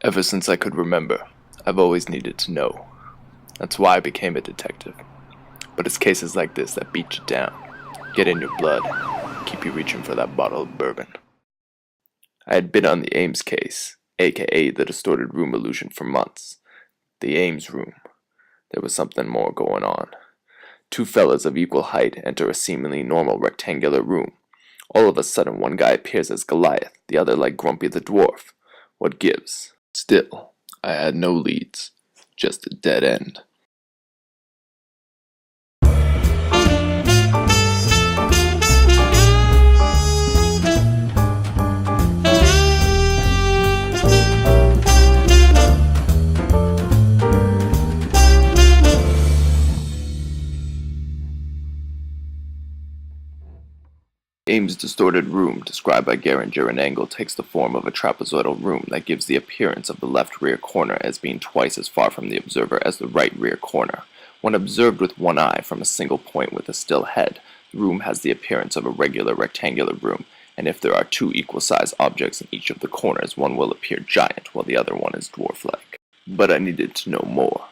Ever since I could remember, I've always needed to know. That's why I became a detective. But it's cases like this that beat you down, get in your blood, keep you reaching for that bottle of bourbon. I had been on the Ames case, aka the distorted room illusion, for months. The Ames room. There was something more going on. Two fellas of equal height enter a seemingly normal rectangular room. All of a sudden, one guy appears as Goliath, the other like Grumpy the Dwarf. What gives? Still, I had no leads, just a dead end. Ames' distorted room, described by Geringer and Engel, takes the form of a trapezoidal room that gives the appearance of the left rear corner as being twice as far from the observer as the right rear corner. When observed with one eye from a single point with a still head, the room has the appearance of a regular rectangular room, and if there are two equal-sized objects in each of the corners, one will appear giant while the other one is dwarf-like. But I needed to know more,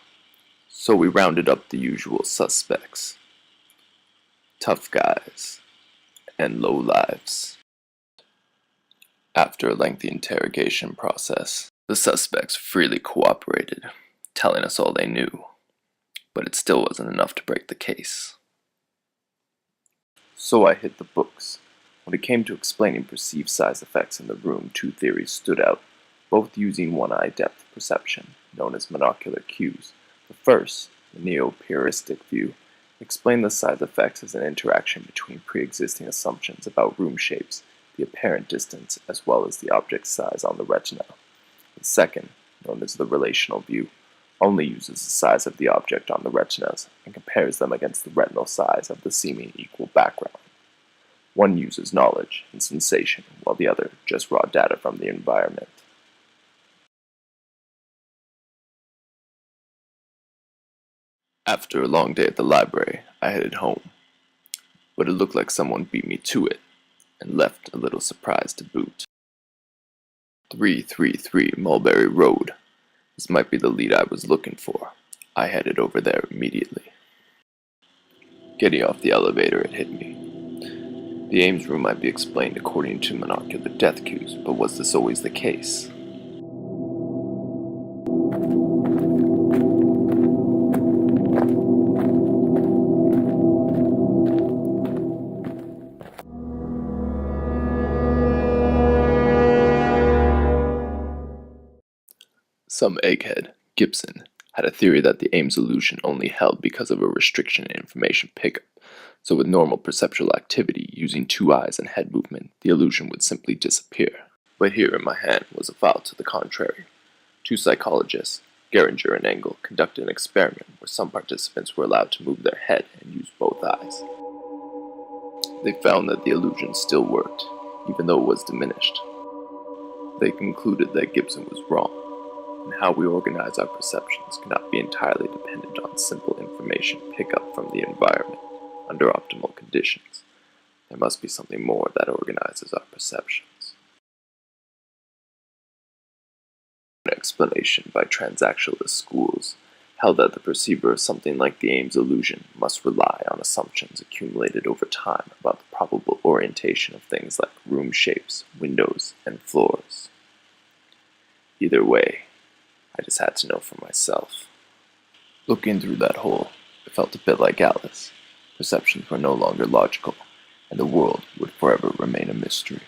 so we rounded up the usual suspects. Tough guys and low lives. After a lengthy interrogation process, the suspects freely cooperated, telling us all they knew, but it still wasn't enough to break the case. So I hit the books. When it came to explaining perceived size effects in the room, two theories stood out, both using one-eye depth perception, known as monocular cues. The first, the neo-puristic view, explain the size effects as an interaction between pre-existing assumptions about room shapes, the apparent distance, as well as the object size on the retina. The second, known as the relational view, only uses the size of the object on the retinas and compares them against the retinal size of the seeming equal background. One uses knowledge and sensation, while the other just raw data from the environment. After a long day at the library, I headed home, but it looked like someone beat me to it, and left a little surprised to boot. 333 Mulberry Road. This might be the lead I was looking for. I headed over there immediately. Getting off the elevator, it hit me. The Ames room might be explained according to monocular depth cues, but was this always the case? Some egghead, Gibson, had a theory that the Ames illusion only held because of a restriction in information pickup, so with normal perceptual activity using two eyes and head movement, the illusion would simply disappear. But here in my hand was a file to the contrary. Two psychologists, Geringer and Engel, conducted an experiment where some participants were allowed to move their head and use both eyes. They found that the illusion still worked, even though it was diminished. They concluded that Gibson was wrong, and how we organize our perceptions cannot be entirely dependent on simple information pickup from the environment under optimal conditions. There must be something more that organizes our perceptions. An explanation by transactionalist schools held that the perceiver of something like the Ames illusion must rely on assumptions accumulated over time about the probable orientation of things like room shapes, windows, and floors. Either way, I just had to know for myself. Looking through that hole, it felt a bit like Alice. Perceptions were no longer logical, and the world would forever remain a mystery.